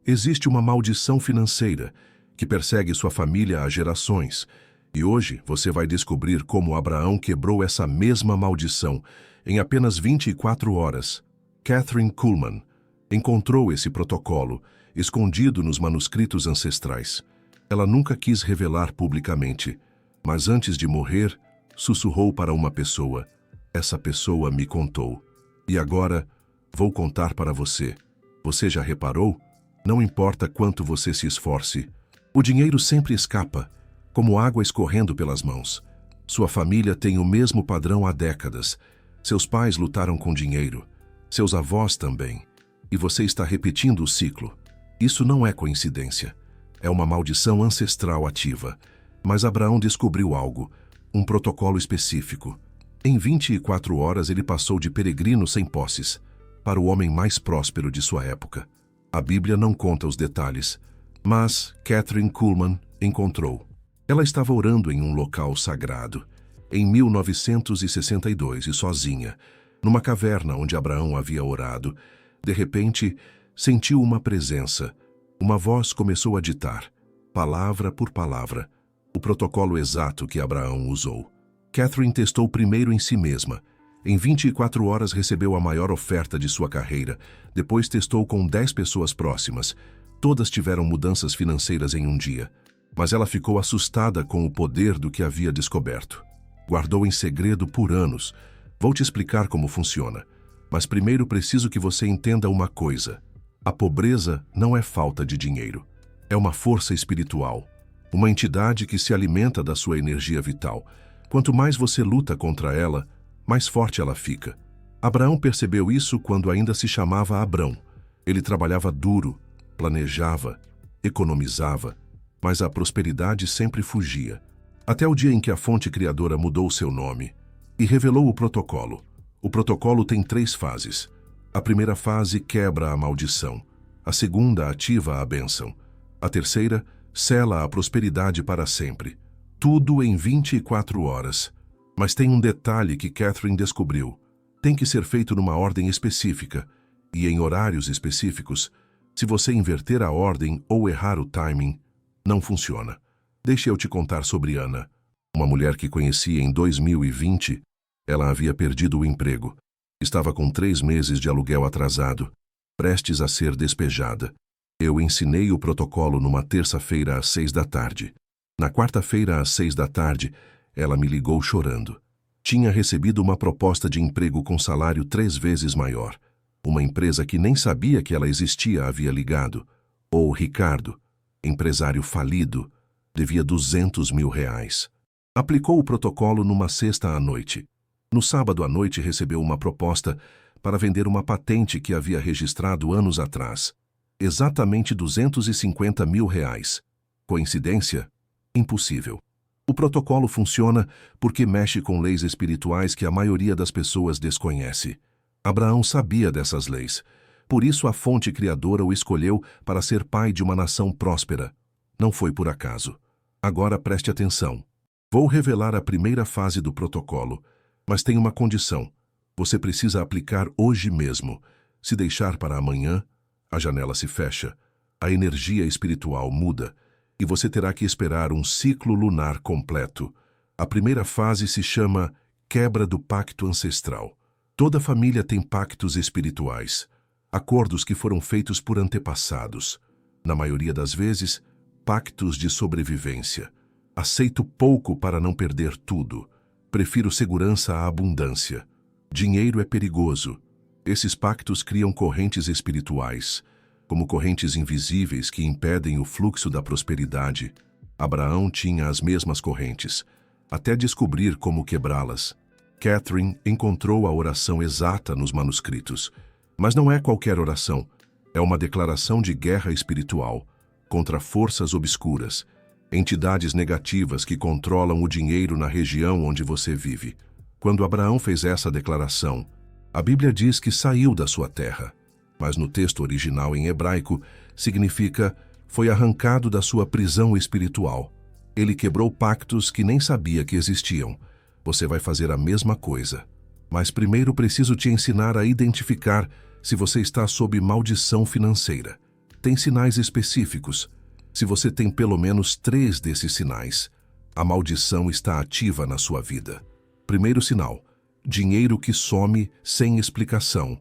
Existe uma maldição financeira que persegue sua família há gerações. E hoje você vai descobrir como Abraão quebrou essa mesma maldição em apenas 24 horas. Kathryn Kuhlman encontrou esse protocolo escondido nos manuscritos ancestrais. Ela nunca quis revelar publicamente, mas antes de morrer, sussurrou para uma pessoa. Essa pessoa me contou. E agora, vou contar para você. Você já reparou? Não importa quanto você se esforce, o dinheiro sempre escapa, como água escorrendo pelas mãos. Sua família tem o mesmo padrão há décadas. Seus pais lutaram com dinheiro, seus avós também. E você está repetindo o ciclo. Isso não é coincidência. É uma maldição ancestral ativa. Mas Abraão descobriu algo, um protocolo específico. Em 24 horas ele passou de peregrino sem posses para o homem mais próspero de sua época. A Bíblia não conta os detalhes, mas Kathryn Kuhlman encontrou. Ela estava orando em um local sagrado, em 1962 e sozinha, numa caverna onde Abraão havia orado. De repente, sentiu uma presença. Uma voz começou a ditar, palavra por palavra, o protocolo exato que Abraão usou. Kathryn testou primeiro em si mesma. Em 24 horas recebeu a maior oferta de sua carreira. Depois testou com 10 pessoas próximas. Todas tiveram mudanças financeiras em um dia. Mas ela ficou assustada com o poder do que havia descoberto. Guardou em segredo por anos. Vou te explicar como funciona. Mas primeiro preciso que você entenda uma coisa. A pobreza não é falta de dinheiro. É uma força espiritual. Uma entidade que se alimenta da sua energia vital. Quanto mais você luta contra ela, mais forte ela fica. Abraão percebeu isso quando ainda se chamava Abrão. Ele trabalhava duro, planejava, economizava, mas a prosperidade sempre fugia. Até o dia em que a fonte criadora mudou seu nome e revelou o protocolo. O protocolo tem 3 fases. A primeira fase quebra a maldição. A segunda ativa a bênção. A terceira sela a prosperidade para sempre. Tudo em 24 horas. Mas tem um detalhe que Kathryn descobriu. Tem que ser feito numa ordem específica e em horários específicos. Se você inverter a ordem ou errar o timing, não funciona. Deixe eu te contar sobre Ana, uma mulher que conheci em 2020. Ela havia perdido o emprego. Estava com 3 meses de aluguel atrasado, prestes a ser despejada. Eu ensinei o protocolo numa terça-feira às 6 da tarde. Na quarta-feira às 6 da tarde, ela me ligou chorando. Tinha recebido uma proposta de emprego com salário 3 vezes maior. Uma empresa que nem sabia que ela existia havia ligado. O Ricardo, empresário falido, devia R$200 mil. Aplicou o protocolo numa sexta à noite. No sábado à noite recebeu uma proposta para vender uma patente que havia registrado anos atrás. Exatamente R$250 mil. Coincidência? Impossível. O protocolo funciona porque mexe com leis espirituais que a maioria das pessoas desconhece. Abraão sabia dessas leis. Por isso a fonte criadora o escolheu para ser pai de uma nação próspera. Não foi por acaso. Agora preste atenção. Vou revelar a primeira fase do protocolo, mas tem uma condição. Você precisa aplicar hoje mesmo. Se deixar para amanhã, a janela se fecha, a energia espiritual muda, e você terá que esperar um ciclo lunar completo. A primeira fase se chama quebra do pacto ancestral. Toda família tem pactos espirituais, acordos que foram feitos por antepassados. Na maioria das vezes, pactos de sobrevivência. Aceito pouco para não perder tudo. Prefiro segurança à abundância. Dinheiro é perigoso. Esses pactos criam correntes espirituais, como correntes invisíveis que impedem o fluxo da prosperidade. Abraão tinha as mesmas correntes, até descobrir como quebrá-las. Kathryn encontrou a oração exata nos manuscritos. Mas não é qualquer oração. É uma declaração de guerra espiritual contra forças obscuras, entidades negativas que controlam o dinheiro na região onde você vive. Quando Abraão fez essa declaração, a Bíblia diz que saiu da sua terra. Mas no texto original em hebraico, significa foi arrancado da sua prisão espiritual. Ele quebrou pactos que nem sabia que existiam. Você vai fazer a mesma coisa. Mas primeiro preciso te ensinar a identificar se você está sob maldição financeira. Tem sinais específicos. Se você tem pelo menos 3 desses sinais, a maldição está ativa na sua vida. Primeiro sinal: dinheiro que some sem explicação.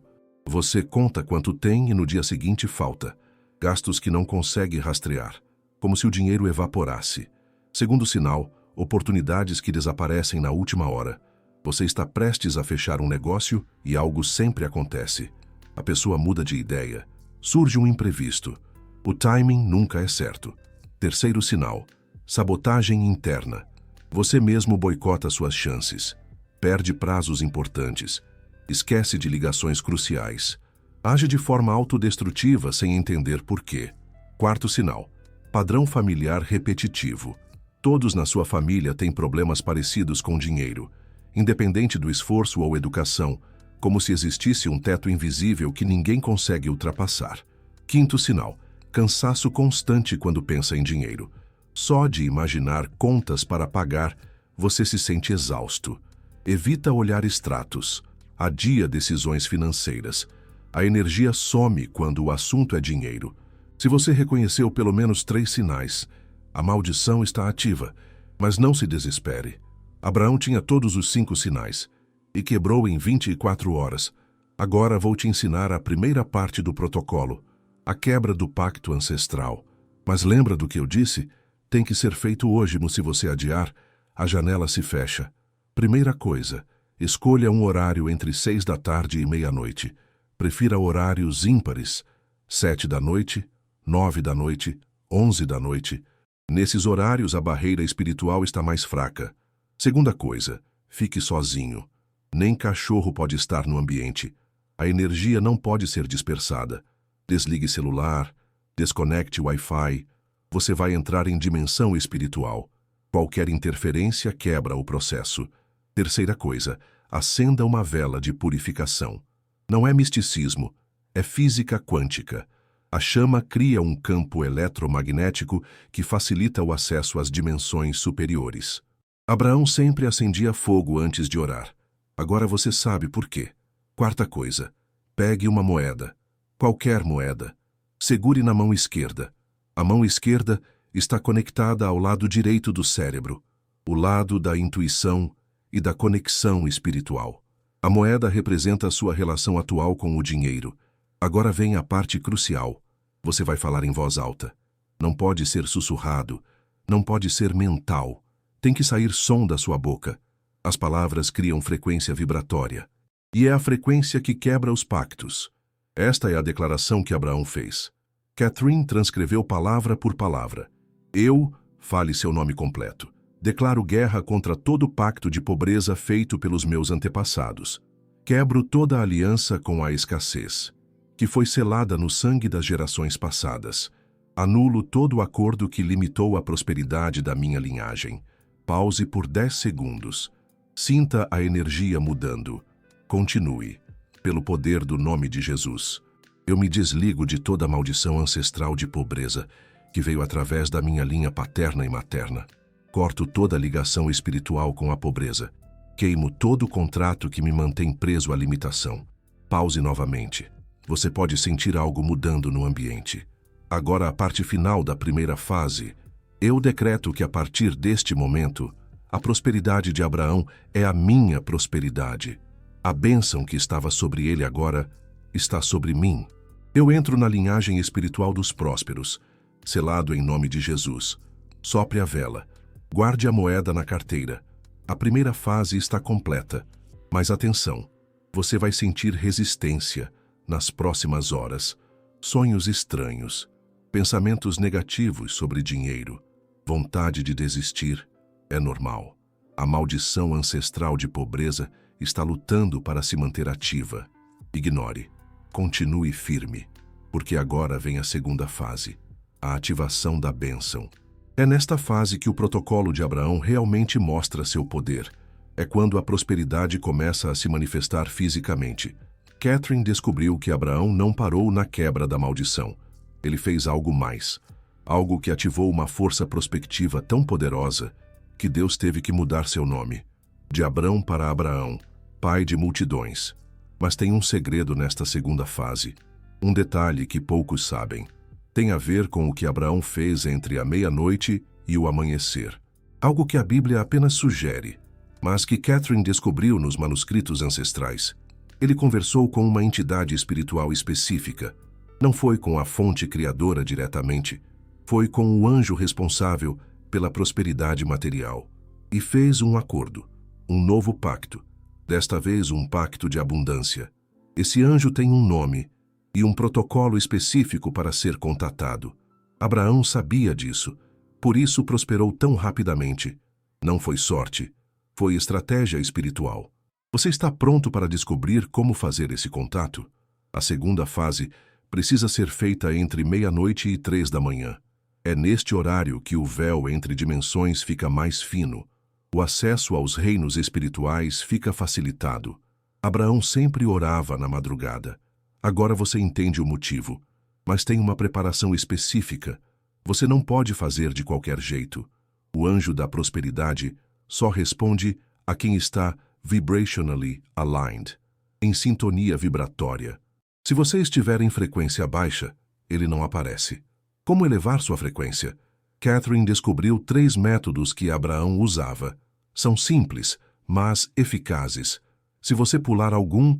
Você conta quanto tem e no dia seguinte falta. Gastos que não consegue rastrear, como se o dinheiro evaporasse. Segundo sinal: oportunidades que desaparecem na última hora. Você está prestes a fechar um negócio e algo sempre acontece. A pessoa muda de ideia. Surge um imprevisto. O timing nunca é certo. Terceiro sinal: sabotagem interna. Você mesmo boicota suas chances. Perde prazos importantes. Esquece de ligações cruciais. Age de forma autodestrutiva sem entender por quê. Quarto sinal: padrão familiar repetitivo. Todos na sua família têm problemas parecidos com dinheiro, independente do esforço ou educação, como se existisse um teto invisível que ninguém consegue ultrapassar. Quinto sinal: cansaço constante quando pensa em dinheiro. Só de imaginar contas para pagar, você se sente exausto. Evita olhar extratos. Adia decisões financeiras. A energia some quando o assunto é dinheiro. Se você reconheceu pelo menos 3 sinais, a maldição está ativa, mas não se desespere. Abraão tinha todos os 5 sinais e quebrou em 24 horas. Agora vou te ensinar a primeira parte do protocolo, a quebra do pacto ancestral. Mas lembra do que eu disse? Tem que ser feito hoje, mas se você adiar, a janela se fecha. Primeira coisa: escolha um horário entre 6 da tarde e meia-noite. Prefira horários ímpares: 7 da noite, 9 da noite, 11 da noite. Nesses horários a barreira espiritual está mais fraca. Segunda coisa: fique sozinho. Nem cachorro pode estar no ambiente. A energia não pode ser dispersada. Desligue celular, desconecte o Wi-Fi. Você vai entrar em dimensão espiritual. Qualquer interferência quebra o processo. Terceira coisa: acenda uma vela de purificação. Não é misticismo, é física quântica. A chama cria um campo eletromagnético que facilita o acesso às dimensões superiores. Abraão sempre acendia fogo antes de orar. Agora você sabe por quê. Quarta coisa: pegue uma moeda. Qualquer moeda. Segure na mão esquerda. A mão esquerda está conectada ao lado direito do cérebro, o lado da intuição e da conexão espiritual. A moeda representa a sua relação atual com o dinheiro. Agora vem a parte crucial. Você vai falar em voz alta. Não pode ser sussurrado. Não pode ser mental. Tem que sair som da sua boca. As palavras criam frequência vibratória. E é a frequência que quebra os pactos. Esta é a declaração que Abraão fez. Catherine transcreveu palavra por palavra. Eu, fale seu nome completo, declaro guerra contra todo pacto de pobreza feito pelos meus antepassados. Quebro toda a aliança com a escassez, que foi selada no sangue das gerações passadas. Anulo todo o acordo que limitou a prosperidade da minha linhagem. Pause por 10 segundos. Sinta a energia mudando. Continue. Pelo poder do nome de Jesus, eu me desligo de toda a maldição ancestral de pobreza que veio através da minha linha paterna e materna. Corto toda a ligação espiritual com a pobreza. Queimo todo o contrato que me mantém preso à limitação. Pause novamente. Você pode sentir algo mudando no ambiente. Agora a parte final da primeira fase. Eu decreto que a partir deste momento, a prosperidade de Abraão é a minha prosperidade. A bênção que estava sobre ele agora está sobre mim. Eu entro na linhagem espiritual dos prósperos, selado em nome de Jesus. Sopre a vela. Guarde a moeda na carteira. A primeira fase está completa. Mas atenção, você vai sentir resistência nas próximas horas. Sonhos estranhos, pensamentos negativos sobre dinheiro, vontade de desistir. É normal. A maldição ancestral de pobreza está lutando para se manter ativa. Ignore. Continue firme, porque agora vem a segunda fase, a ativação da bênção. É nesta fase que o protocolo de Abraão realmente mostra seu poder. É quando a prosperidade começa a se manifestar fisicamente. Catherine descobriu que Abraão não parou na quebra da maldição. Ele fez algo mais, algo que ativou uma força prospectiva tão poderosa que Deus teve que mudar seu nome, de Abrão para Abraão, pai de multidões. Mas tem um segredo nesta segunda fase, um detalhe que poucos sabem. Tem a ver com o que Abraão fez entre a meia-noite e o amanhecer. Algo que a Bíblia apenas sugere, mas que Catherine descobriu nos manuscritos ancestrais. Ele conversou com uma entidade espiritual específica. Não foi com a fonte criadora diretamente, foi com o anjo responsável pela prosperidade material. E fez um acordo, um novo pacto, desta vez um pacto de abundância. Esse anjo tem um nome e um protocolo específico para ser contatado. Abraão sabia disso, por isso prosperou tão rapidamente. Não foi sorte, foi estratégia espiritual. Você está pronto para descobrir como fazer esse contato? A segunda fase precisa ser feita entre meia-noite e 3 da manhã. É neste horário que o véu entre dimensões fica mais fino. O acesso aos reinos espirituais fica facilitado. Abraão sempre orava na madrugada. Agora você entende o motivo, mas tem uma preparação específica. Você não pode fazer de qualquer jeito. O anjo da prosperidade só responde a quem está vibrationally aligned, em sintonia vibratória. Se você estiver em frequência baixa, ele não aparece. Como elevar sua frequência? Catherine descobriu 3 métodos que Abraão usava. São simples, mas eficazes. Se você pular algum,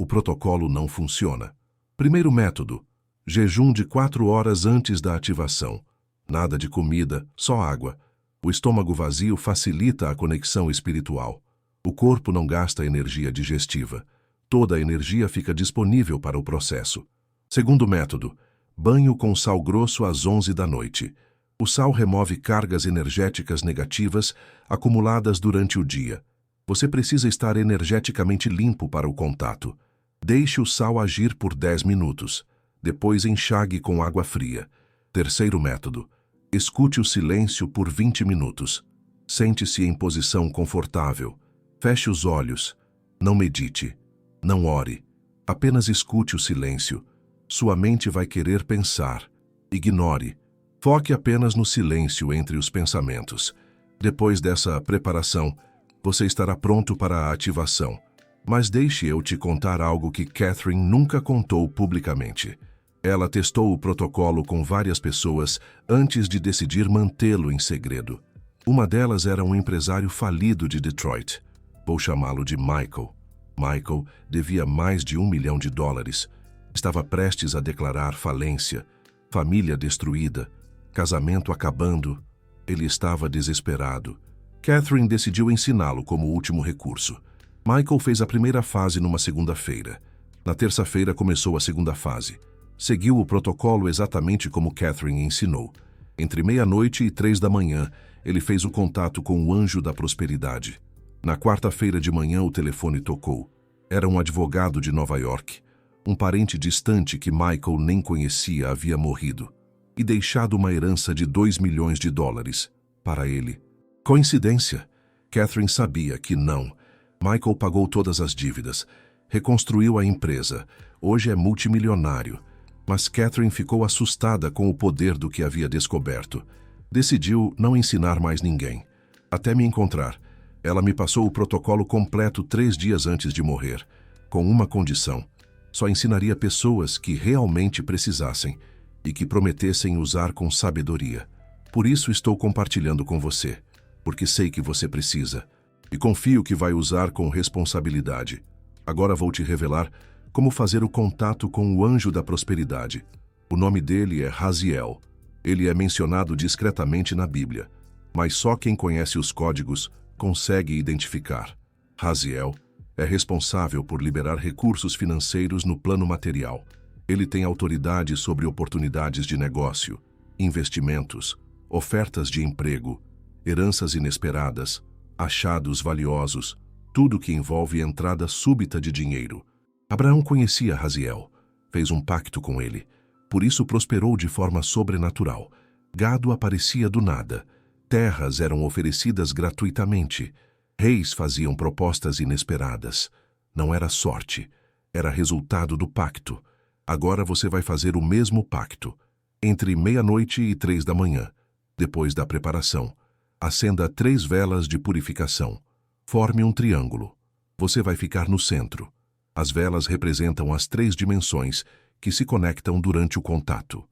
o protocolo não funciona. Primeiro método: jejum de 4 horas antes da ativação. Nada de comida, só água. O estômago vazio facilita a conexão espiritual. O corpo não gasta energia digestiva. Toda a energia fica disponível para o processo. Segundo método: banho com sal grosso às 11 da noite. O sal remove cargas energéticas negativas acumuladas durante o dia. Você precisa estar energeticamente limpo para o contato. Deixe o sal agir por 10 minutos. Depois enxague com água fria. Terceiro método: escute o silêncio por 20 minutos. Sente-se em posição confortável. Feche os olhos. Não medite. Não ore. Apenas escute o silêncio. Sua mente vai querer pensar. Ignore. Foque apenas no silêncio entre os pensamentos. Depois dessa preparação, você estará pronto para a ativação. Mas deixe eu te contar algo que Catherine nunca contou publicamente. Ela testou o protocolo com várias pessoas antes de decidir mantê-lo em segredo. Uma delas era um empresário falido de Detroit. Vou chamá-lo de Michael. Michael devia mais de $1 milhão. Estava prestes a declarar falência, família destruída, casamento acabando. Ele estava desesperado. Catherine decidiu ensiná-lo como último recurso. Michael fez a primeira fase numa segunda-feira. Na terça-feira começou a segunda fase. Seguiu o protocolo exatamente como Catherine ensinou. Entre meia-noite e 3 da manhã, ele fez o contato com o anjo da prosperidade. Na quarta-feira de manhã, o telefone tocou. Era um advogado de Nova York. Um parente distante que Michael nem conhecia havia morrido e deixado uma herança de $2 milhões para ele. Coincidência? Catherine sabia que não. Michael pagou todas as dívidas, reconstruiu a empresa, hoje é multimilionário. Mas Catherine ficou assustada com o poder do que havia descoberto. Decidiu não ensinar mais ninguém. Até me encontrar, ela me passou o protocolo completo 3 dias antes de morrer, com uma condição: só ensinaria pessoas que realmente precisassem e que prometessem usar com sabedoria. Por isso estou compartilhando com você, porque sei que você precisa, e confio que vai usar com responsabilidade. Agora vou te revelar como fazer o contato com o anjo da prosperidade. O nome dele é Raziel. Ele é mencionado discretamente na Bíblia, mas só quem conhece os códigos consegue identificar. Raziel é responsável por liberar recursos financeiros no plano material. Ele tem autoridade sobre oportunidades de negócio, investimentos, ofertas de emprego, heranças inesperadas, achados valiosos, tudo que envolve entrada súbita de dinheiro. Abraão conhecia Raziel, fez um pacto com ele, por isso prosperou de forma sobrenatural. Gado aparecia do nada, terras eram oferecidas gratuitamente, reis faziam propostas inesperadas. Não era sorte, era resultado do pacto. Agora você vai fazer o mesmo pacto. Entre meia-noite e 3 da manhã, depois da preparação, acenda 3 velas de purificação. Forme um triângulo. Você vai ficar no centro. As velas representam as 3 dimensões que se conectam durante o contato.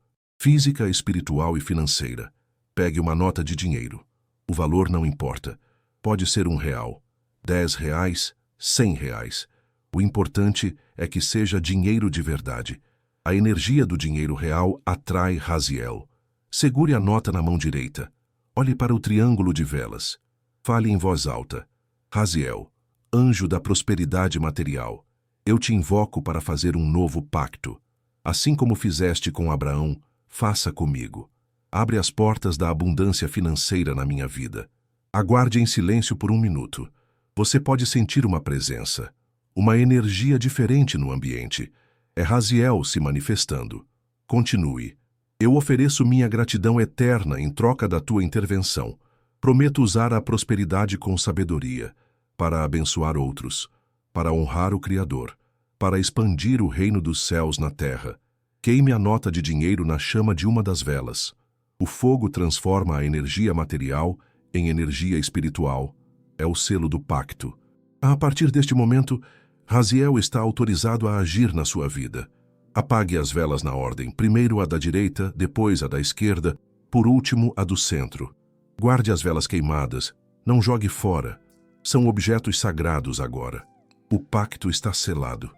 Física, espiritual e financeira. Pegue uma nota de dinheiro. O valor não importa. Pode ser R$1, R$10, R$100. O importante é que seja dinheiro de verdade. A energia do dinheiro real atrai Raziel. Segure a nota na mão direita. Olhe para o triângulo de velas. Fale em voz alta. Raziel, anjo da prosperidade material, eu te invoco para fazer um novo pacto. Assim como fizeste com Abraão, faça comigo. Abre as portas da abundância financeira na minha vida. Aguarde em silêncio por 1 minuto. Você pode sentir uma presença, uma energia diferente no ambiente. É Raziel se manifestando. Continue. Eu ofereço minha gratidão eterna em troca da tua intervenção. Prometo usar a prosperidade com sabedoria, para abençoar outros, para honrar o Criador, para expandir o reino dos céus na terra. Queime a nota de dinheiro na chama de uma das velas. O fogo transforma a energia material em energia espiritual. É o selo do pacto. A partir deste momento, Raziel está autorizado a agir na sua vida. Apague as velas na ordem, primeiro a da direita, depois a da esquerda, por último a do centro. Guarde as velas queimadas, não jogue fora. São objetos sagrados agora. O pacto está selado.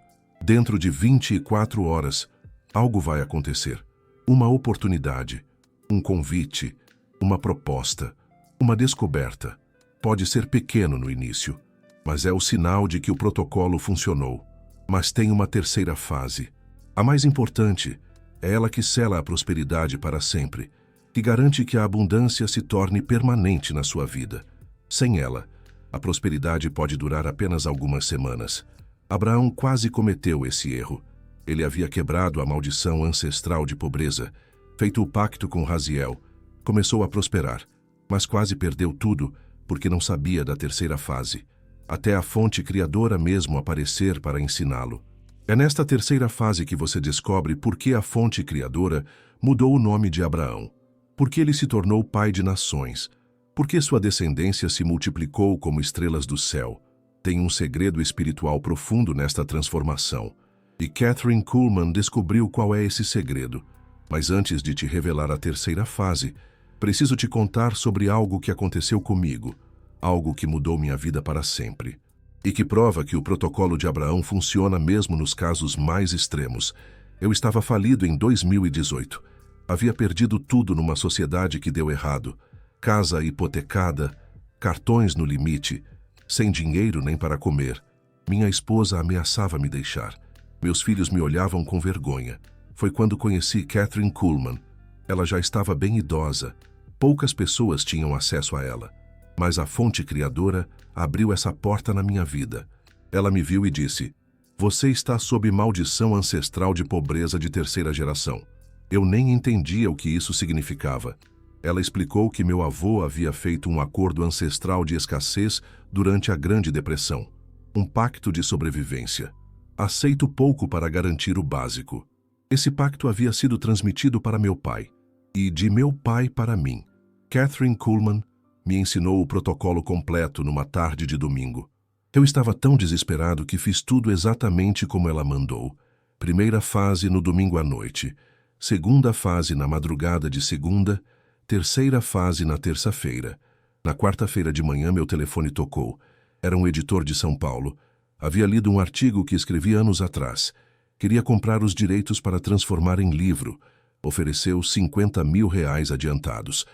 Dentro de 24 horas, algo vai acontecer. Uma oportunidade, um convite, uma proposta, uma descoberta. Pode ser pequeno no início, mas é o sinal de que o protocolo funcionou. Mas tem uma terceira fase. A mais importante é ela que sela a prosperidade para sempre, que garante que a abundância se torne permanente na sua vida. Sem ela, a prosperidade pode durar apenas algumas semanas. Abraão quase cometeu esse erro. Ele havia quebrado a maldição ancestral de pobreza, feito o pacto com Raziel, começou a prosperar, mas quase perdeu tudo porque não sabia da terceira fase, até a fonte criadora mesmo aparecer para ensiná-lo. É nesta terceira fase que você descobre por que a fonte criadora mudou o nome de Abraão, por que ele se tornou pai de nações, por que sua descendência se multiplicou como estrelas do céu. Tem um segredo espiritual profundo nesta transformação. E Kathryn Kuhlman descobriu qual é esse segredo. Mas antes de te revelar a terceira fase, preciso te contar sobre algo que aconteceu comigo, algo que mudou minha vida para sempre. E que prova que o protocolo de Abraão funciona mesmo nos casos mais extremos. Eu estava falido em 2018. Havia perdido tudo numa sociedade que deu errado. Casa hipotecada, cartões no limite, sem dinheiro nem para comer. Minha esposa ameaçava me deixar. Meus filhos me olhavam com vergonha. Foi quando conheci Kathryn Kuhlman. Ela já estava bem idosa. Poucas pessoas tinham acesso a ela. Mas a fonte criadora abriu essa porta na minha vida. Ela me viu e disse: "Você está sob maldição ancestral de pobreza de terceira geração." Eu nem entendia o que isso significava. Ela explicou que meu avô havia feito um acordo ancestral de escassez durante a Grande Depressão. Um pacto de sobrevivência. Aceito pouco para garantir o básico. Esse pacto havia sido transmitido para meu pai, e de meu pai para mim. Kathryn Kuhlman me ensinou o protocolo completo numa tarde de domingo. Eu estava tão desesperado que fiz tudo exatamente como ela mandou. Primeira fase no domingo à noite, segunda fase na madrugada de segunda, terceira fase na terça-feira. Na quarta-feira de manhã meu telefone tocou. Era um editor de São Paulo. Havia lido um artigo que escrevi anos atrás. Queria comprar os direitos para transformar em livro. Ofereceu R$50 mil adiantados.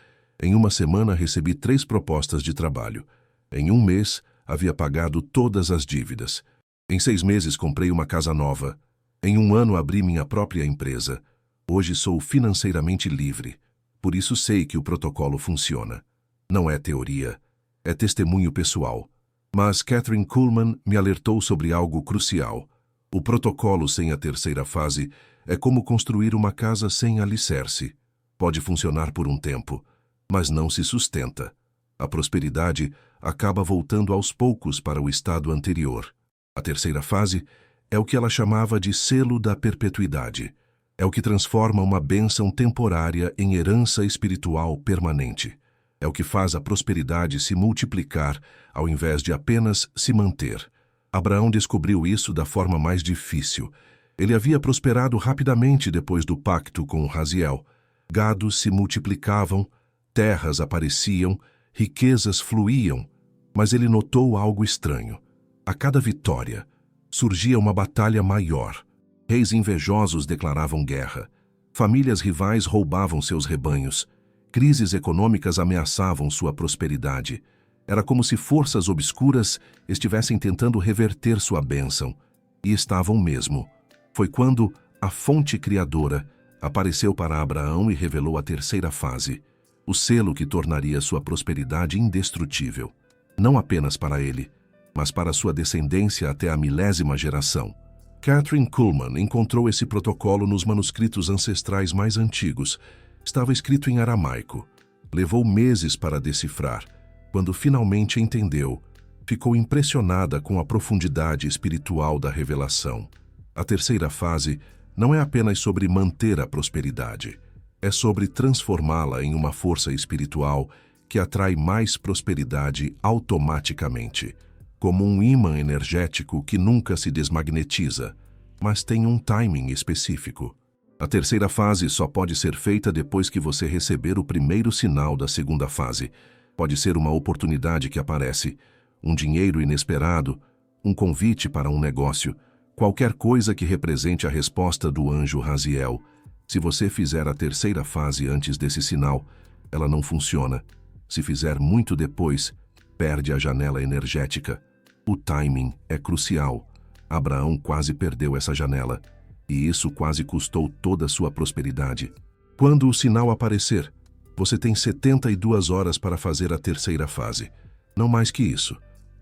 Em uma semana recebi 3 propostas de trabalho. Em um mês havia pagado todas as dívidas. Em 6 meses comprei uma casa nova. Em um ano abri minha própria empresa. Hoje sou financeiramente livre. Por isso sei que o protocolo funciona. Não é teoria, é testemunho pessoal. Mas Kathryn Kuhlman me alertou sobre algo crucial. O protocolo sem a terceira fase é como construir uma casa sem alicerce. Pode funcionar por um tempo, mas não se sustenta. A prosperidade acaba voltando aos poucos para o estado anterior. A terceira fase é o que ela chamava de selo da perpetuidade. É o que transforma uma bênção temporária em herança espiritual permanente. É o que faz a prosperidade se multiplicar ao invés de apenas se manter. Abraão descobriu isso da forma mais difícil. Ele havia prosperado rapidamente depois do pacto com Raziel, Gados se multiplicavam, terras apareciam, riquezas fluíam, mas ele notou algo estranho. A cada vitória, surgia uma batalha maior. Reis invejosos declaravam guerra. Famílias rivais roubavam seus rebanhos. Crises econômicas ameaçavam sua prosperidade. Era como se forças obscuras estivessem tentando reverter sua bênção. E estavam mesmo. Foi quando a fonte criadora apareceu para Abraão e revelou a terceira fase, o selo que tornaria sua prosperidade indestrutível. Não apenas para ele, mas para sua descendência até a 1000ª geração. Kathryn Kuhlman encontrou esse protocolo nos manuscritos ancestrais mais antigos. Estava escrito em aramaico. Levou meses para decifrar. Quando finalmente entendeu, ficou impressionada com a profundidade espiritual da revelação. A terceira fase não é apenas sobre manter a prosperidade. É sobre transformá-la em uma força espiritual que atrai mais prosperidade automaticamente, como um ímã energético que nunca se desmagnetiza, mas tem um timing específico. A terceira fase só pode ser feita depois que você receber o primeiro sinal da segunda fase. Pode ser uma oportunidade que aparece, um dinheiro inesperado, um convite para um negócio, qualquer coisa que represente a resposta do anjo Raziel. Se você fizer a terceira fase antes desse sinal, ela não funciona. Se fizer muito depois, perde a janela energética. O timing é crucial. Abraão quase perdeu essa janela, e isso quase custou toda a sua prosperidade. Quando o sinal aparecer, você tem 72 horas para fazer a terceira fase. Não mais que isso.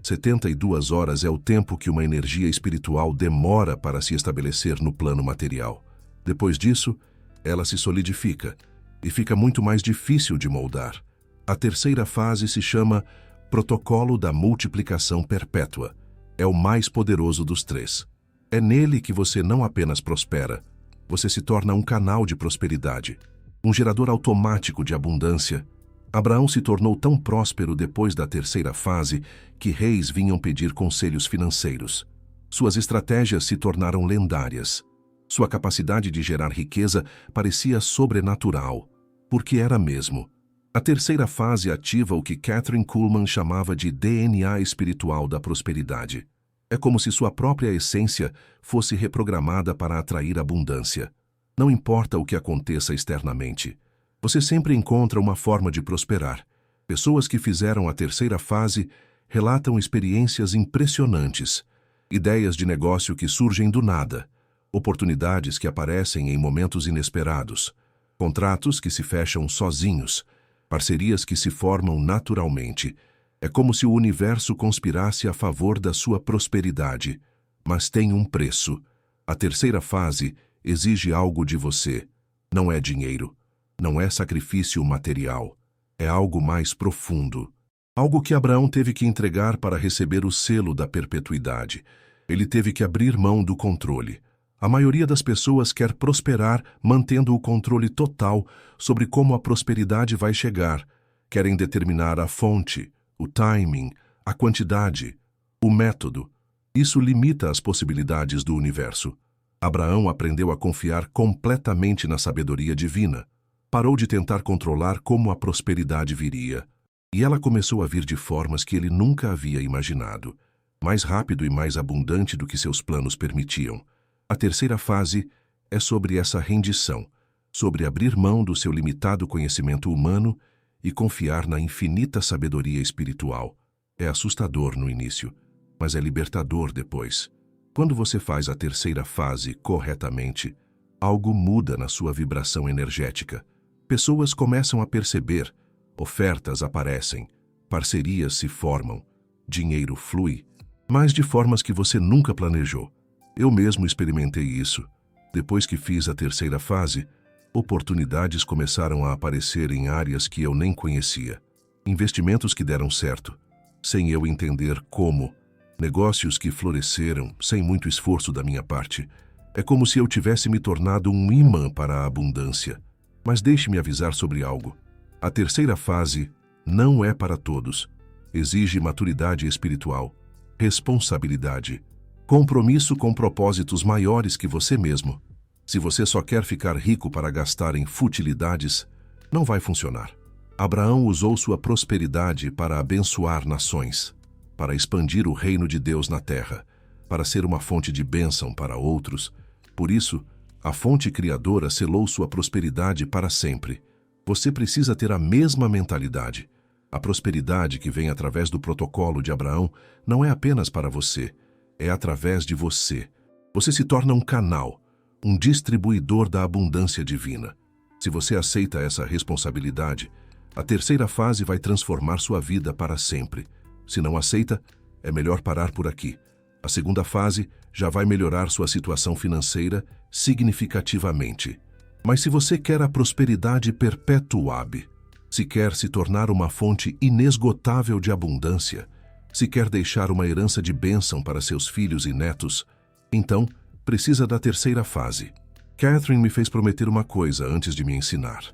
72 horas é o tempo que uma energia espiritual demora para se estabelecer no plano material. Depois disso, ela se solidifica e fica muito mais difícil de moldar. A terceira fase se chama Protocolo da Multiplicação Perpétua. É o mais poderoso dos três. É nele que você não apenas prospera, você se torna um canal de prosperidade, um gerador automático de abundância. Abraão se tornou tão próspero depois da terceira fase que reis vinham pedir conselhos financeiros. Suas estratégias se tornaram lendárias. Sua capacidade de gerar riqueza parecia sobrenatural, porque era mesmo. A terceira fase ativa o que Kathryn Kuhlman chamava de DNA espiritual da prosperidade. É como se sua própria essência fosse reprogramada para atrair abundância. Não importa o que aconteça externamente, você sempre encontra uma forma de prosperar. Pessoas que fizeram a terceira fase relatam experiências impressionantes, ideias de negócio que surgem do nada, oportunidades que aparecem em momentos inesperados, contratos que se fecham sozinhos, parcerias que se formam naturalmente. É como se o universo conspirasse a favor da sua prosperidade, mas tem um preço. A terceira fase exige algo de você. Não é dinheiro, não é sacrifício material, é algo mais profundo. Algo que Abraão teve que entregar para receber o selo da perpetuidade. Ele teve que abrir mão do controle. A maioria das pessoas quer prosperar mantendo o controle total sobre como a prosperidade vai chegar. Querem determinar a fonte, o timing, a quantidade, o método. Isso limita as possibilidades do universo. Abraão aprendeu a confiar completamente na sabedoria divina. Parou de tentar controlar como a prosperidade viria. E ela começou a vir de formas que ele nunca havia imaginado. Mais rápido e mais abundante do que seus planos permitiam. A terceira fase é sobre essa rendição, sobre abrir mão do seu limitado conhecimento humano e confiar na infinita sabedoria espiritual. É assustador no início, mas é libertador depois. Quando você faz a terceira fase corretamente, algo muda na sua vibração energética. Pessoas começam a perceber, ofertas aparecem, parcerias se formam, dinheiro flui, mas de formas que você nunca planejou. Eu mesmo experimentei isso. Depois que fiz a terceira fase, oportunidades começaram a aparecer em áreas que eu nem conhecia. Investimentos que deram certo, sem eu entender como. Negócios que floresceram sem muito esforço da minha parte. É como se eu tivesse me tornado um imã para a abundância. Mas deixe-me avisar sobre algo. A terceira fase não é para todos. Exige maturidade espiritual, responsabilidade, compromisso com propósitos maiores que você mesmo. Se você só quer ficar rico para gastar em futilidades, não vai funcionar. Abraão usou sua prosperidade para abençoar nações, para expandir o reino de Deus na terra, para ser uma fonte de bênção para outros. Por isso, a fonte criadora selou sua prosperidade para sempre. Você precisa ter a mesma mentalidade. A prosperidade que vem através do protocolo de Abraão não é apenas para você, é através de você. Você se torna um canal, um distribuidor da abundância divina. Se você aceita essa responsabilidade, a terceira fase vai transformar sua vida para sempre. Se não aceita, é melhor parar por aqui. A segunda fase já vai melhorar sua situação financeira significativamente. Mas se você quer a prosperidade perpetuab, se quer se tornar uma fonte inesgotável de abundância, se quer deixar uma herança de bênção para seus filhos e netos, então precisa da terceira fase. Catherine me fez prometer uma coisa antes de me ensinar,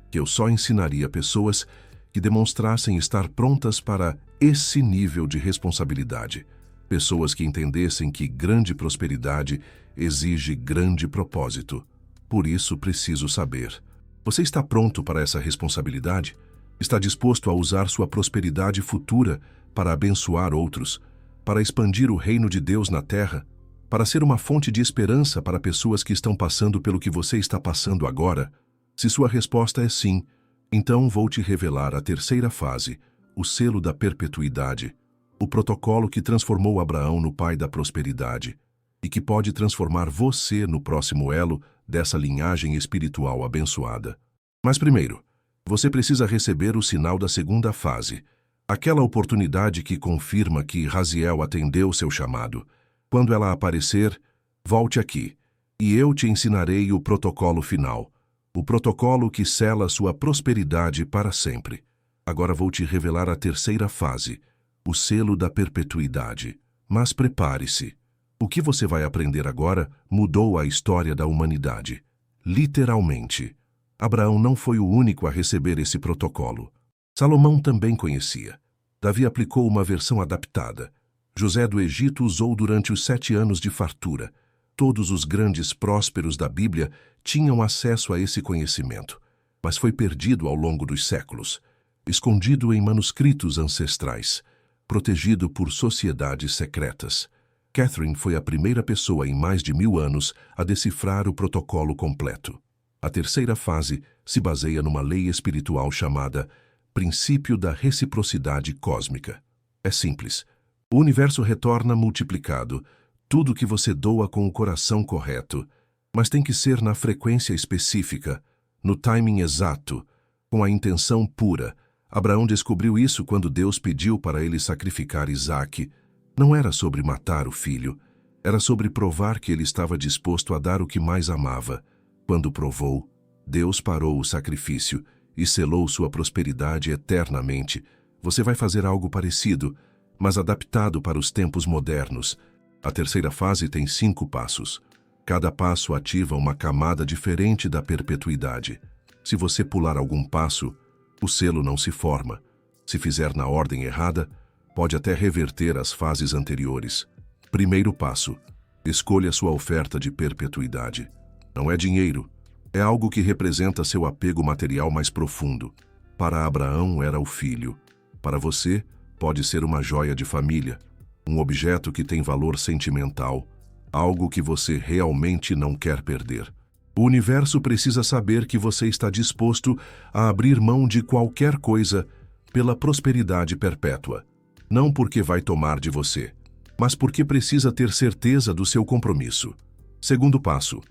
que eu só ensinaria pessoas que demonstrassem estar prontas para esse nível de responsabilidade. Pessoas que entendessem que grande prosperidade exige grande propósito. Por isso, preciso saber. Você está pronto para essa responsabilidade? Está disposto a usar sua prosperidade futura para abençoar outros, para expandir o reino de Deus na terra, para ser uma fonte de esperança para pessoas que estão passando pelo que você está passando agora? Se sua resposta é sim, então vou te revelar a terceira fase, o selo da perpetuidade, o protocolo que transformou Abraão no pai da prosperidade e que pode transformar você no próximo elo dessa linhagem espiritual abençoada. Mas primeiro, você precisa receber o sinal da segunda fase, aquela oportunidade que confirma que Raziel atendeu seu chamado. Quando ela aparecer, volte aqui, e eu te ensinarei o protocolo final, o protocolo que sela sua prosperidade para sempre. Agora vou te revelar a terceira fase, o selo da perpetuidade. Mas prepare-se. O que você vai aprender agora mudou a história da humanidade. Literalmente. Abraão não foi o único a receber esse protocolo. Salomão também conhecia. Davi aplicou uma versão adaptada. José do Egito usou durante os 7 anos de fartura. Todos os grandes prósperos da Bíblia tinham acesso a esse conhecimento, mas foi perdido ao longo dos séculos, escondido em manuscritos ancestrais, protegido por sociedades secretas. Catherine foi a primeira pessoa em mais de 1000 anos a decifrar o protocolo completo. A terceira fase se baseia numa lei espiritual chamada princípio da reciprocidade cósmica. É simples. O universo retorna multiplicado, tudo que você doa com o coração correto, mas tem que ser na frequência específica, no timing exato, com a intenção pura. Abraão descobriu isso quando Deus pediu para ele sacrificar Isaque. Não era sobre matar o filho, era sobre provar que ele estava disposto a dar o que mais amava. Quando provou, Deus parou o sacrifício e selou sua prosperidade eternamente. Você vai fazer algo parecido, mas adaptado para os tempos modernos. A terceira fase tem 5 passos. Cada passo ativa uma camada diferente da perpetuidade. Se você pular algum passo, o selo não se forma. Se fizer na ordem errada, pode até reverter as fases anteriores. Primeiro passo: escolha sua oferta de perpetuidade. Não é dinheiro, é algo que representa seu apego material mais profundo. Para Abraão era o filho. Para você, pode ser uma joia de família, um objeto que tem valor sentimental, algo que você realmente não quer perder. O universo precisa saber que você está disposto a abrir mão de qualquer coisa pela prosperidade perpétua. Não porque vai tomar de você, mas porque precisa ter certeza do seu compromisso. Segundo passo: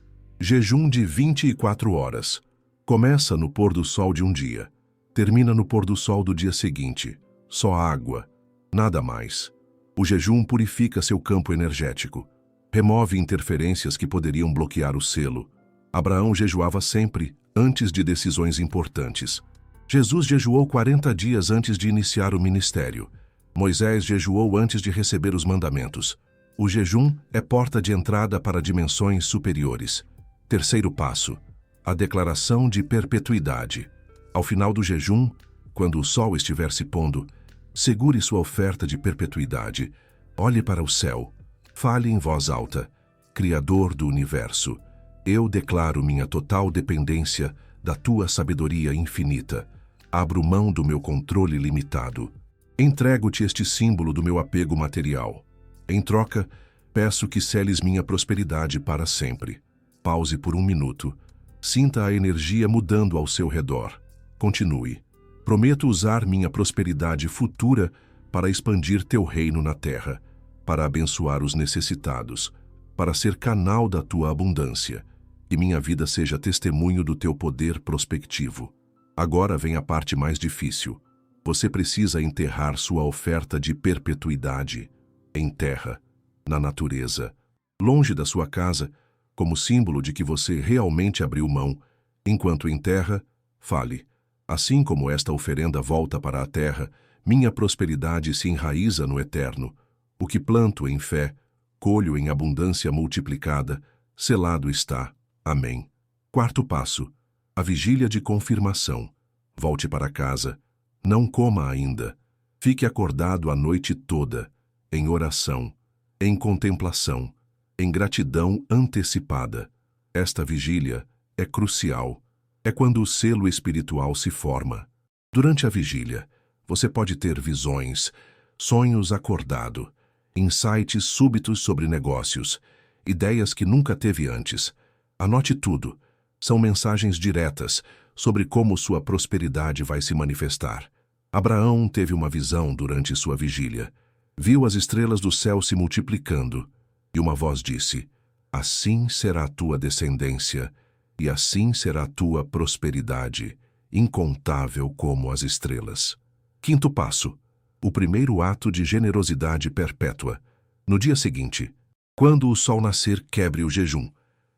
jejum de 24 horas. Começa no pôr do sol de um dia. Termina no pôr do sol do dia seguinte. Só água, nada mais. O jejum purifica seu campo energético. Remove interferências que poderiam bloquear o selo. Abraão jejuava sempre, antes de decisões importantes. Jesus jejuou 40 dias antes de iniciar o ministério. Moisés jejuou antes de receber os mandamentos. O jejum é porta de entrada para dimensões superiores. Terceiro passo: a declaração de perpetuidade. Ao final do jejum, quando o sol estiver se pondo, segure sua oferta de perpetuidade. Olhe para o céu. Fale em voz alta: Criador do universo, Eu declaro minha total dependência da tua sabedoria infinita. Abro mão do meu controle limitado. Entrego-te este símbolo do meu apego material. Em troca, peço que seles minha prosperidade para sempre. Pause por um minuto. Sinta a energia mudando ao seu redor. Continue. Prometo usar minha prosperidade futura para expandir teu reino na terra, para abençoar os necessitados, para ser canal da tua abundância. Que minha vida seja testemunho do teu poder prospectivo. Agora vem a parte mais difícil. Você precisa enterrar sua oferta de perpetuidade em terra, na natureza, longe da sua casa, como símbolo de que você realmente abriu mão. Enquanto em terra, fale. Assim como esta oferenda volta para a terra, minha prosperidade se enraiza no eterno. O que planto em fé, colho em abundância multiplicada, selado está. Amém. Quarto passo. A vigília de confirmação. Volte para casa. Não coma ainda. Fique acordado a noite toda, em oração, em contemplação, em gratidão antecipada. Esta vigília é crucial. É quando o selo espiritual se forma. Durante a vigília, você pode ter visões, sonhos acordados, insights súbitos sobre negócios, ideias que nunca teve antes. Anote tudo. São mensagens diretas sobre como sua prosperidade vai se manifestar. Abraão teve uma visão durante sua vigília. Viu as estrelas do céu se multiplicando, e uma voz disse: assim será a tua descendência, e assim será a tua prosperidade, incontável como as estrelas. Quinto passo. O primeiro ato de generosidade perpétua. No dia seguinte, quando o sol nascer, quebre o jejum.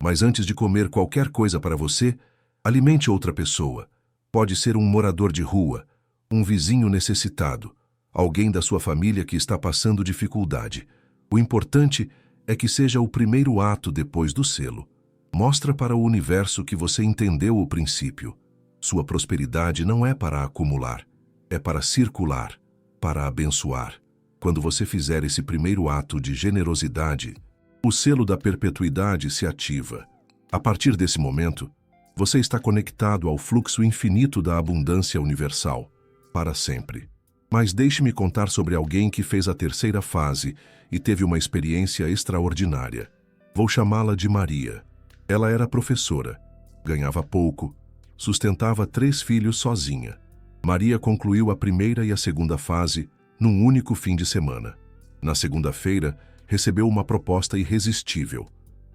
Mas antes de comer qualquer coisa para você, alimente outra pessoa. Pode ser um morador de rua, um vizinho necessitado, alguém da sua família que está passando dificuldade. O importante é que seja o primeiro ato depois do selo. Mostra para o universo que você entendeu o princípio. Sua prosperidade não é para acumular, é para circular, para abençoar. Quando você fizer esse primeiro ato de generosidade, o selo da perpetuidade se ativa. A partir desse momento, você está conectado ao fluxo infinito da abundância universal, para sempre. Mas deixe-me contar sobre alguém que fez a terceira fase e teve uma experiência extraordinária. Vou chamá-la de Maria. Ela era professora, ganhava pouco, sustentava 3 filhos sozinha. Maria concluiu a primeira e a segunda fase num único fim de semana. Na segunda-feira, recebeu uma proposta irresistível: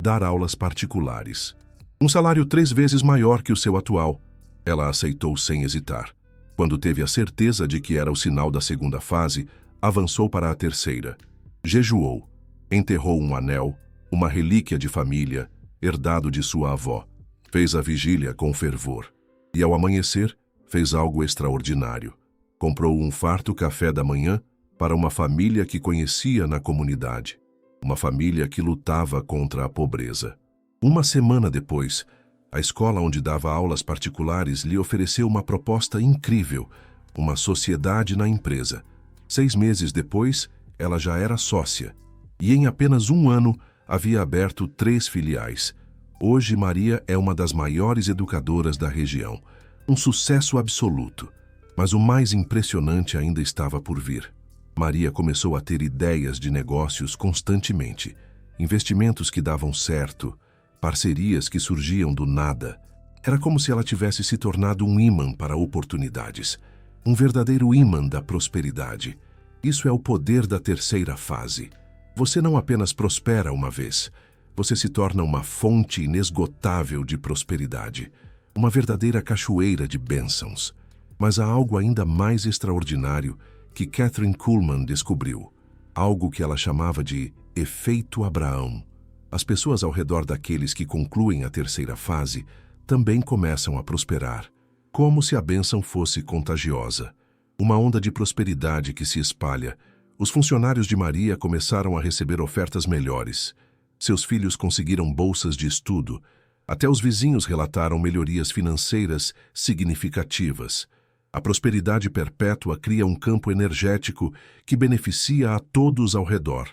dar aulas particulares. Um salário 3 vezes maior que o seu atual. Ela aceitou sem hesitar. Quando teve a certeza de que era o sinal da segunda fase, avançou para a terceira. Jejuou, enterrou um anel, uma relíquia de família, herdado de sua avó. Fez a vigília com fervor. E ao amanhecer, fez algo extraordinário. Comprou um farto café da manhã para uma família que conhecia na comunidade. Uma família que lutava contra a pobreza. Uma semana depois, a escola onde dava aulas particulares lhe ofereceu uma proposta incrível, uma sociedade na empresa. 6 meses depois, ela já era sócia. E em apenas 1 ano, havia aberto 3 filiais. Hoje, Maria é uma das maiores educadoras da região. Um sucesso absoluto. Mas o mais impressionante ainda estava por vir. Maria começou a ter ideias de negócios constantemente. Investimentos que davam certo, parcerias que surgiam do nada. Era como se ela tivesse se tornado um ímã para oportunidades. Um verdadeiro ímã da prosperidade. Isso é o poder da terceira fase. Você não apenas prospera uma vez, você se torna uma fonte inesgotável de prosperidade. Uma verdadeira cachoeira de bênçãos. Mas há algo ainda mais extraordinário que Kathryn Kuhlman descobriu. Algo que ela chamava de efeito Abraão. As pessoas ao redor daqueles que concluem a terceira fase também começam a prosperar, como se a bênção fosse contagiosa. Uma onda de prosperidade que se espalha. Os funcionários de Maria começaram a receber ofertas melhores. Seus filhos conseguiram bolsas de estudo. Até os vizinhos relataram melhorias financeiras significativas. A prosperidade perpétua cria um campo energético que beneficia a todos ao redor.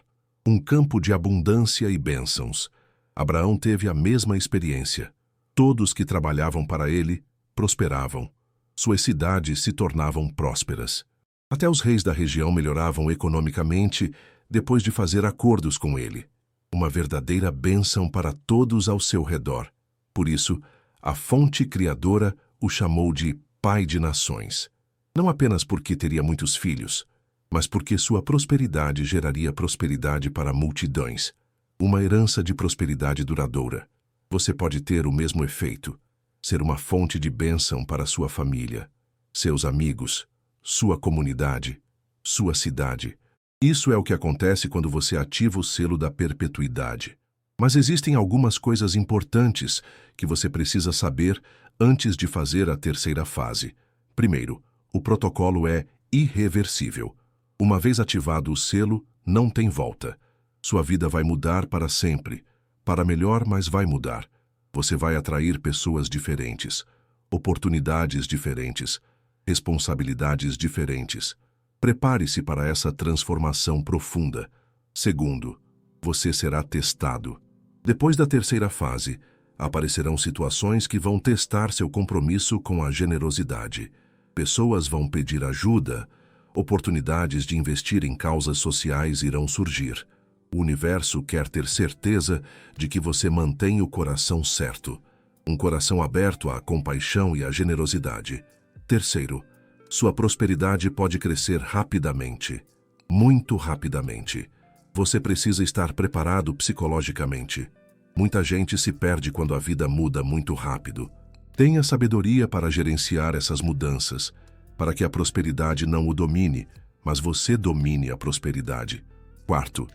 Um campo de abundância e bênçãos. Abraão teve a mesma experiência. Todos que trabalhavam para ele prosperavam. Suas cidades se tornavam prósperas. Até os reis da região melhoravam economicamente depois de fazer acordos com ele. Uma verdadeira bênção para todos ao seu redor. Por isso, a fonte criadora o chamou de pai de nações. Não apenas porque teria muitos filhos, mas porque sua prosperidade geraria prosperidade para multidões. Uma herança de prosperidade duradoura. Você pode ter o mesmo efeito, ser uma fonte de bênção para sua família, seus amigos, sua comunidade, sua cidade. Isso é o que acontece quando você ativa o selo da perpetuidade. Mas existem algumas coisas importantes que você precisa saber antes de fazer a terceira fase. Primeiro, o protocolo é irreversível. Uma vez ativado o selo, não tem volta. Sua vida vai mudar para sempre. Para melhor, mas vai mudar. Você vai atrair pessoas diferentes, oportunidades diferentes, responsabilidades diferentes. Prepare-se para essa transformação profunda. Segundo, você será testado. Depois da terceira fase, aparecerão situações que vão testar seu compromisso com a generosidade. Pessoas vão pedir ajuda, oportunidades de investir em causas sociais irão surgir. O universo quer ter certeza de que você mantém o coração certo, um coração aberto à compaixão e à generosidade. Terceiro, sua prosperidade pode crescer rapidamente, muito rapidamente. Você precisa estar preparado psicologicamente. Muita gente se perde quando a vida muda muito rápido. Tenha sabedoria para gerenciar essas mudanças, para que a prosperidade não o domine, mas você domine a prosperidade. Quarto,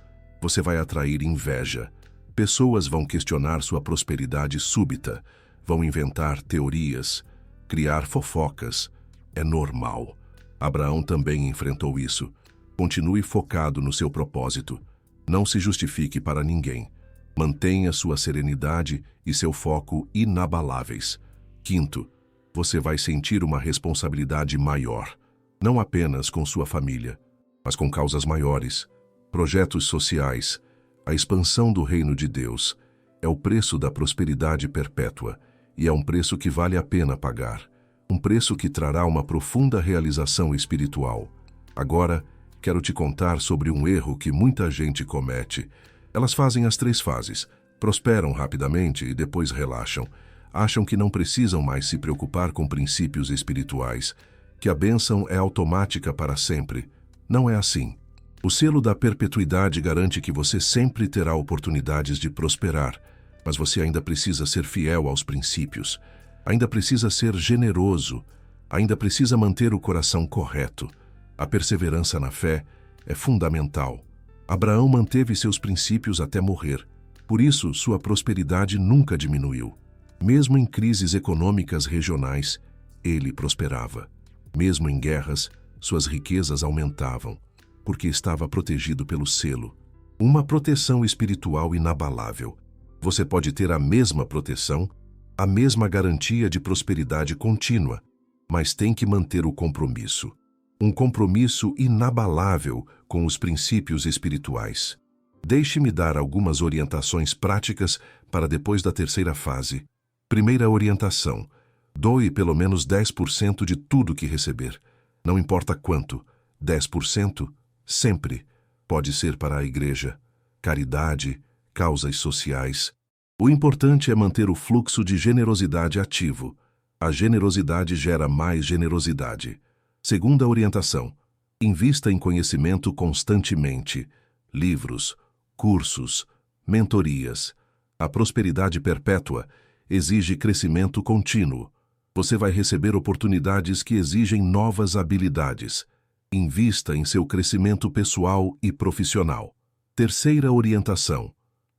você vai atrair inveja. Pessoas vão questionar sua prosperidade súbita, vão inventar teorias, criar fofocas. É normal. Abraão também enfrentou isso. Continue focado no seu propósito. Não se justifique para ninguém. Mantenha sua serenidade e seu foco inabaláveis. Quinto, você vai sentir uma responsabilidade maior, não apenas com sua família, mas com causas maiores, projetos sociais. A expansão do reino de Deus é o preço da prosperidade perpétua e é um preço que vale a pena pagar, um preço que trará uma profunda realização espiritual. Agora, quero te contar sobre um erro que muita gente comete. Elas fazem as três fases, prosperam rapidamente e depois relaxam. Acham que não precisam mais se preocupar com princípios espirituais, que a bênção é automática para sempre. Não é assim. O selo da perpetuidade garante que você sempre terá oportunidades de prosperar, mas você ainda precisa ser fiel aos princípios, ainda precisa ser generoso, ainda precisa manter o coração correto. A perseverança na fé é fundamental. Abraão manteve seus princípios até morrer. Por isso, sua prosperidade nunca diminuiu. Mesmo em crises econômicas regionais, ele prosperava. Mesmo em guerras, suas riquezas aumentavam, porque estava protegido pelo selo. Uma proteção espiritual inabalável. Você pode ter a mesma proteção, a mesma garantia de prosperidade contínua, mas tem que manter o compromisso. Um compromisso inabalável com os princípios espirituais. Deixe-me dar algumas orientações práticas para depois da terceira fase. Primeira orientação: doe pelo menos 10% de tudo que receber. Não importa quanto, 10% sempre. Pode ser para a igreja, caridade, causas sociais. O importante é manter o fluxo de generosidade ativo. A generosidade gera mais generosidade. Segunda orientação: invista em conhecimento constantemente. Livros, cursos, mentorias. A prosperidade perpétua exige crescimento contínuo. Você vai receber oportunidades que exigem novas habilidades. Invista em seu crescimento pessoal e profissional. Terceira orientação: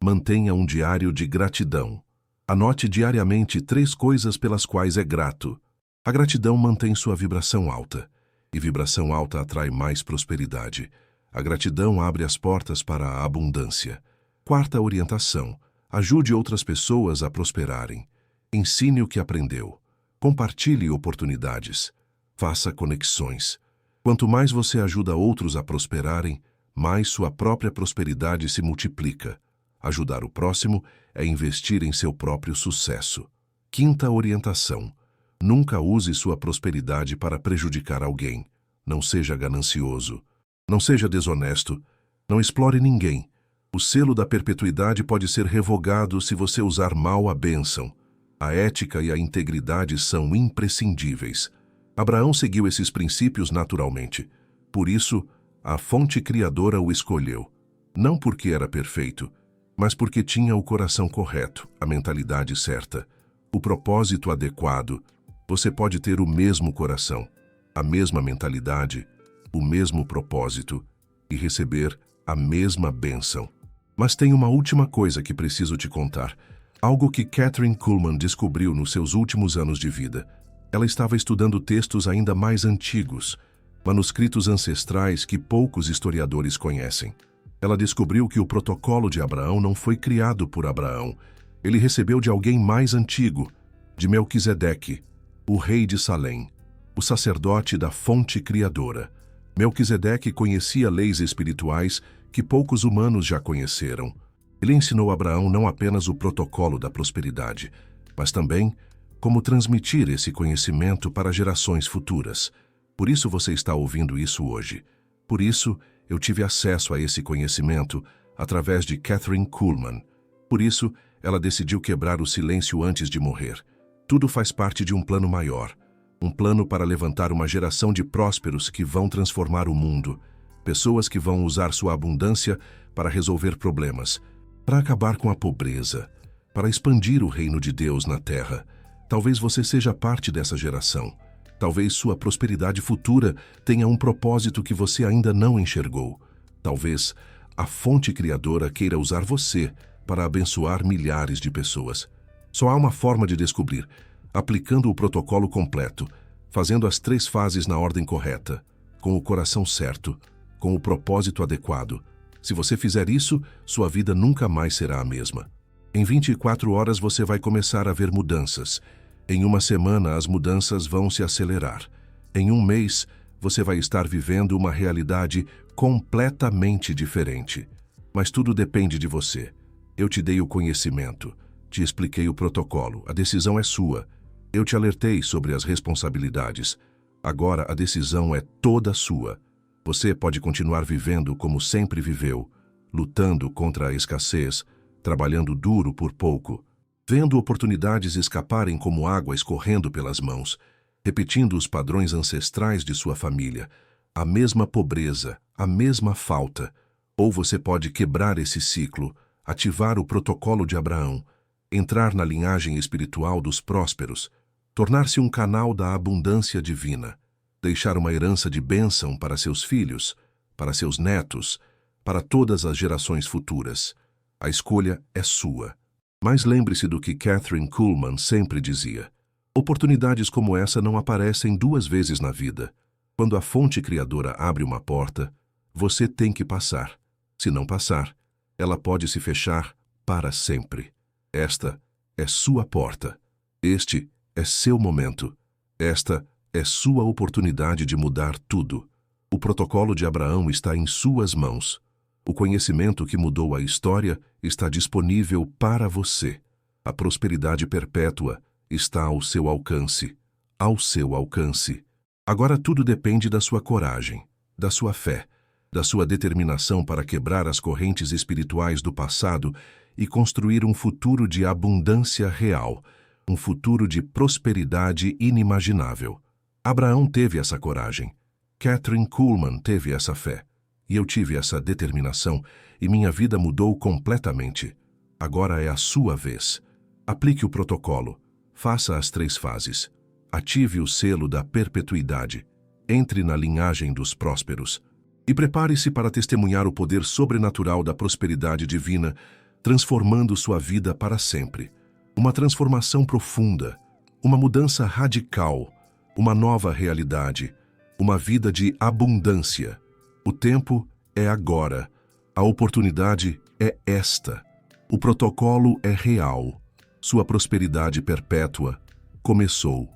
mantenha um diário de gratidão. Anote diariamente 3 coisas pelas quais é grato. A gratidão mantém sua vibração alta, e vibração alta atrai mais prosperidade. A gratidão abre as portas para a abundância. Quarta orientação: ajude outras pessoas a prosperarem. Ensine o que aprendeu. Compartilhe oportunidades. Faça conexões. Quanto mais você ajuda outros a prosperarem, mais sua própria prosperidade se multiplica. Ajudar o próximo é investir em seu próprio sucesso. Quinta orientação: nunca use sua prosperidade para prejudicar alguém. Não seja ganancioso. Não seja desonesto. Não explore ninguém. O selo da perpetuidade pode ser revogado se você usar mal a bênção. A ética e a integridade são imprescindíveis. Abraão seguiu esses princípios naturalmente. Por isso, a fonte criadora o escolheu. Não porque era perfeito, mas porque tinha o coração correto, a mentalidade certa, o propósito adequado. Você pode ter o mesmo coração, a mesma mentalidade, o mesmo propósito e receber a mesma bênção. Mas tem uma última coisa que preciso te contar. Algo que Kathryn Kuhlman descobriu nos seus últimos anos de vida. Ela estava estudando textos ainda mais antigos, manuscritos ancestrais que poucos historiadores conhecem. Ela descobriu que o protocolo de Abraão não foi criado por Abraão. Ele recebeu de alguém mais antigo, de Melquisedeque, o rei de Salém, o sacerdote da fonte criadora. Melquisedeque conhecia leis espirituais que poucos humanos já conheceram. Ele ensinou a Abraão não apenas o protocolo da prosperidade, mas também como transmitir esse conhecimento para gerações futuras. Por isso você está ouvindo isso hoje. Por isso eu tive acesso a esse conhecimento através de Kathryn Kuhlman. Por isso ela decidiu quebrar o silêncio antes de morrer. Tudo faz parte de um plano maior. Um plano para levantar uma geração de prósperos que vão transformar o mundo. Pessoas que vão usar sua abundância para resolver problemas, para acabar com a pobreza, para expandir o reino de Deus na terra. Talvez você seja parte dessa geração. Talvez sua prosperidade futura tenha um propósito que você ainda não enxergou. Talvez a fonte criadora queira usar você para abençoar milhares de pessoas. Só há uma forma de descobrir: aplicando o protocolo completo, fazendo as 3 fases na ordem correta, com o coração certo, com o propósito adequado. Se você fizer isso, sua vida nunca mais será a mesma. Em 24 horas você vai começar a ver mudanças. Em uma semana as mudanças vão se acelerar. Em um mês você vai estar vivendo uma realidade completamente diferente. Mas tudo depende de você. Eu te dei o conhecimento, te expliquei o protocolo, a decisão é sua. Eu te alertei sobre as responsabilidades. Agora a decisão é toda sua. Você pode continuar vivendo como sempre viveu, lutando contra a escassez, trabalhando duro por pouco, vendo oportunidades escaparem como água escorrendo pelas mãos, repetindo os padrões ancestrais de sua família, a mesma pobreza, a mesma falta. Ou você pode quebrar esse ciclo, ativar o protocolo de Abraão, entrar na linhagem espiritual dos prósperos, tornar-se um canal da abundância divina, deixar uma herança de bênção para seus filhos, para seus netos, para todas as gerações futuras. A escolha é sua. Mas lembre-se do que Kathryn Kuhlman sempre dizia: oportunidades como essa não aparecem 2 vezes na vida. Quando a fonte criadora abre uma porta, você tem que passar. Se não passar, ela pode se fechar para sempre. Esta é sua porta. Este é seu momento. Esta é sua oportunidade de mudar tudo. O protocolo de Abraão está em suas mãos. O conhecimento que mudou a história está disponível para você. A prosperidade perpétua está ao seu alcance. Ao seu alcance. Agora tudo depende da sua coragem, da sua fé, da sua determinação para quebrar as correntes espirituais do passado e construir um futuro de abundância real, um futuro de prosperidade inimaginável. Abraão teve essa coragem. Kathryn Kuhlman teve essa fé. E eu tive essa determinação e minha vida mudou completamente. Agora é a sua vez. Aplique o protocolo. Faça as 3 fases. Ative o selo da perpetuidade. Entre na linhagem dos prósperos. E prepare-se para testemunhar o poder sobrenatural da prosperidade divina, transformando sua vida para sempre. Uma transformação profunda, uma mudança radical, uma nova realidade, uma vida de abundância. O tempo é agora. A oportunidade é esta. O protocolo é real. Sua prosperidade perpétua começou.